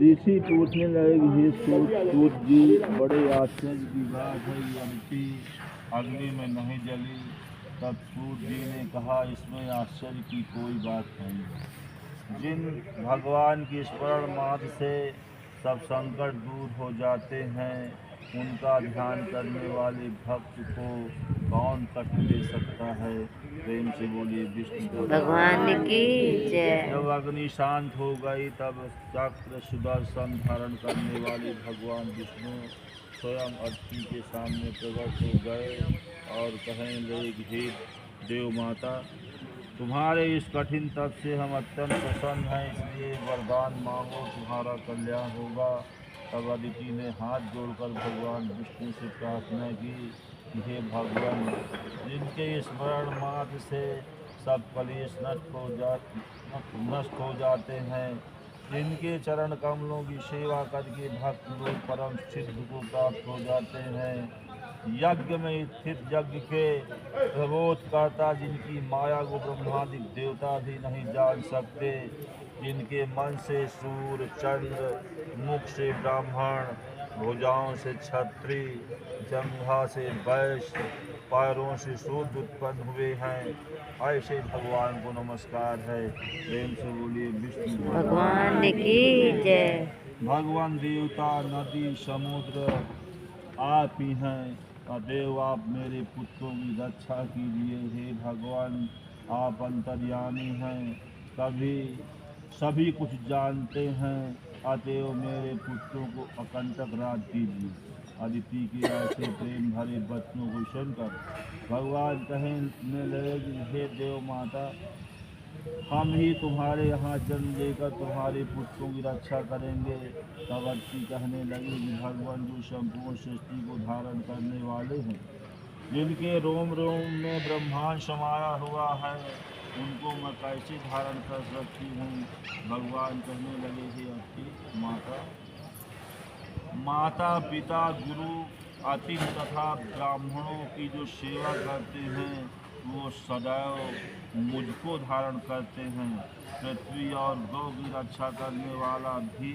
ऋषि पूछने लगे, हे सूत जी, बड़े आश्चर्य की बात है, ये अदिति अग्नि में नहीं जली। तब सूत जी ने कहा, इसमें आश्चर्य की कोई बात नहीं। जिन भगवान की स्मरण मात्र से सब संकट दूर हो जाते हैं, उनका ध्यान करने वाले भक्त को कौन कष्ट दे सकता है। प्रेम से बोलिए विष्णु भगवान की जय। जब अग्नि शांत हो गई, तब चक्र सुदर्शन धारण करने वाले भगवान विष्णु स्वयं अदिति के सामने प्रकट हो गए और कहने लगे, हे देव माता, तुम्हारे इस कठिन तप से हम अत्यंत प्रसन्न हैं, इसलिए वरदान मांगो, तुम्हारा कल्याण होगा। तब अदिति ने हाथ जोड़कर भगवान विष्णु से प्रार्थना की, हे भगवान, जिनके स्मरण मात्र से सब कलेश नष्ट हो जाते हैं, जिनके चरण कमलों की सेवा करके भक्त लोग परम सिद्ध को प्राप्त हो जाते हैं, यज्ञ में स्थित यज्ञ के प्रबोधकर्ता, जिनकी माया को ब्रह्मादि देवता भी नहीं जान सकते, जिनके मन से सूर्य चंद्र, मुख से ब्राह्मण, भुजाओं से क्षत्रिय, जंघा से वैश्य, पैरों से शूद्र उत्पन्न हुए हैं, ऐसे भगवान को नमस्कार है। प्रेम से बोलिए विष्णु भगवान की जय। भगवान देवता नदी समुद्र आप ही हैं, अतएव आप मेरे पुत्रों की रक्षा कीजिए। हे भगवान, आप अंतर्यामी हैं, सभी कुछ जानते हैं, अतएव मेरे पुत्रों को अकंटक राज दीजिए। अदिति के ऐसे प्रेम भरे वचनों को सुनकर भगवान कहने लगे, हे देव माता, हम ही तुम्हारे यहाँ जन्म लेकर तुम्हारे पुत्रों की रक्षा करेंगे। तब अदिति कहने लगे कि भगवान जो संपूर्ण सृष्टि को धारण करने वाले हैं, जिनके रोम रोम में ब्रह्मांड समाया हुआ है, उनको मैं कैसे धारण कर सकती हूँ। भगवान कहने लगे, हे अदिति माता पिता गुरु अतिथि तथा ब्राह्मणों की जो सेवा करते हैं, वो सदैव मुझको धारण करते हैं। पृथ्वी और गौ की रक्षा करने वाला भी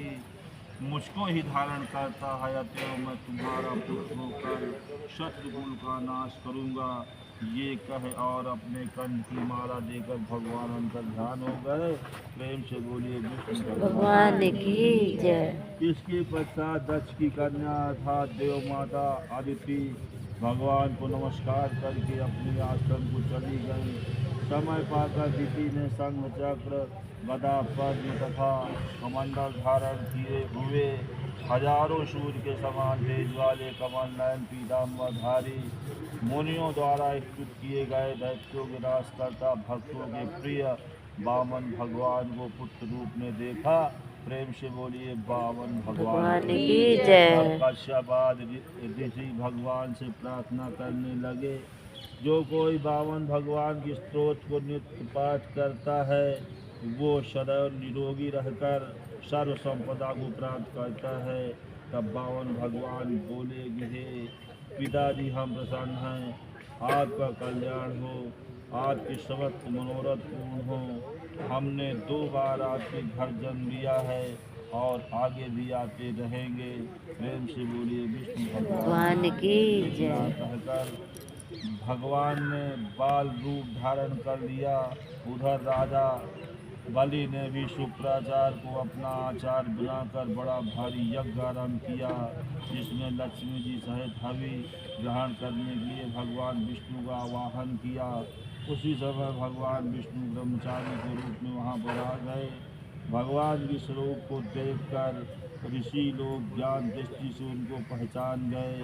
मुझको ही धारण करता है, अतएव मैं तुम्हारा पुत्र होकर शत्रुकुल का नाश करूँगा। ये कहे और अपने कंठ की माला देकर भगवान अंतर ध्यान हो गए। प्रेम से बोलिए विष्णु भगवान की जय। इसके पश्चात दक्ष की कन्या अर्थात देव माता अदिति भगवान को नमस्कार करके अपने आश्रम को चली गई। समय पाकर अदिति ने शंख चक्र गदा पद्म तथा कमंडल धारण किए हुए हजारों सूर्य के समान तेज वाले कमल नयन पीताम्बरधारी मुनियों द्वारा स्तुत किए गए दैत्यों के नाश करता भक्तों के प्रिय वामन भगवान को पुत्र रूप में देखा। प्रेम से बोलिए वामन भगवान की जय। कश्यपाद ऋषि भगवान से प्रार्थना करने लगे, जो कोई वामन भगवान के स्तोत्र को नित्य पाठ करता है, वो सदैव निरोगी रहकर सर्व संपदा को प्राप्त करता है। तब वामन भगवान बोले, हे पिताजी, हम प्रसन्न हैं, आपका कल्याण हो, आपके समस्त मनोरथ पूर्ण हो। हमने 2 बार आपके घर जन्म लिया है और आगे भी आते रहेंगे। प्रेम से बोलिए विष्णु भगवान की जय। कहकर भगवान ने बाल रूप धारण कर लिया। उधर राजा बलि ने भी शुक्राचार्य को अपना आचार्य बनाकर बड़ा भारी यज्ञ आरंभ किया, जिसमें लक्ष्मी जी सहित हवि ग्रहण करने के लिए भगवान विष्णु का आवाहन किया। उसी समय भगवान विष्णु ब्रह्मचारी के रूप में वहाँ पर आ गए। भगवान के स्वरूप को देखकर ऋषि लोग ज्ञान दृष्टि से उनको पहचान गए।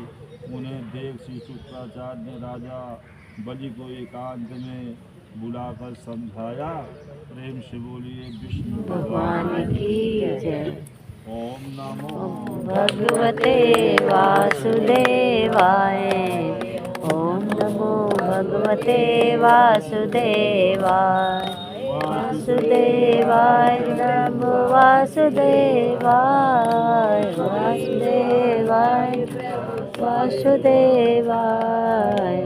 उन्हें देख श्री शुक्राचार्य ने राजा बलि को एकांत में बुलाकर समझाया। प्रेम से बोलिए विष्णु भगवान की जय। ओम नमो भगवते वासुदेवाय। ओम नमो भगवते वासुदेवाय। वासुदेवाय नमो वासुदेवाय। वासुदेवाय वासुदेवाय।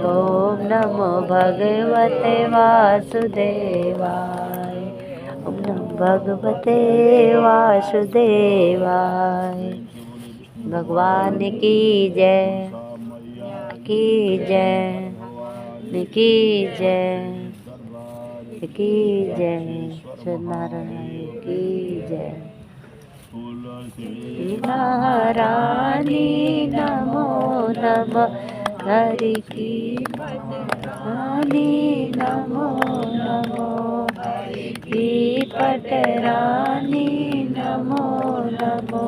ओम नमो भगवते वासुदेवाय। भगवते वासुदेवाय। भगवान की जय, की जय, की जय, की जय, सत्यनारायण की जय। महारानी नमो नमः, हरि की रानी नमो नमो, हरि की पटरानी नमो नमो,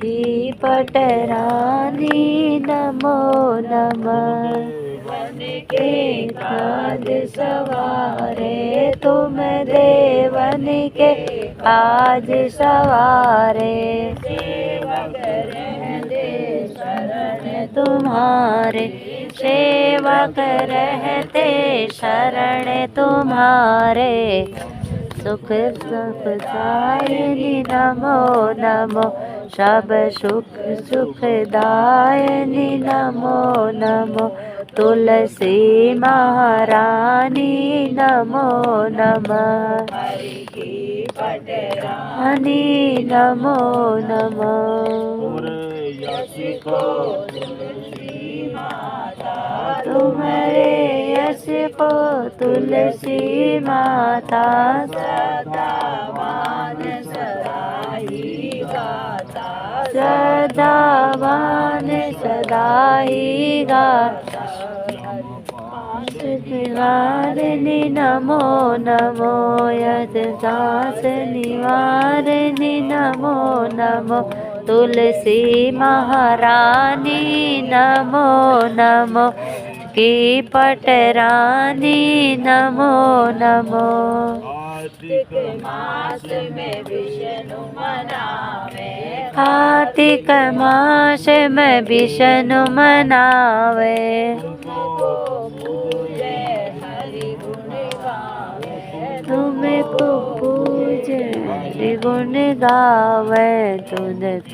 की पटरानी नमो नमः। देवन के काज सवारे तुम, देवन के काज सवारे। सेवक रहते शरण तुम्हारे, सेवक रहते शरण तुम्हारे। सुख सुखदायिनी नमो नमो, सब सुख सुखदायिनी नमो नमो। तुलसी महारानी नमो नमः, हरि की पटरानी नमो नमः। तुम्हारे यश को तुलसी माता, सदावान सदाई गाता, सदावान सदाई गाता। निवारिणी नमो नमो, यद दास निवारिणी नमो नमो। तुलसी महारानी नमो नमो, की पटरानी नमो नमो। कार्तिक मास में विष्णु मनावे, कार्तिक मास में विष्णु मनावे। तुमको पूजे हरि गुण गावे, तुझ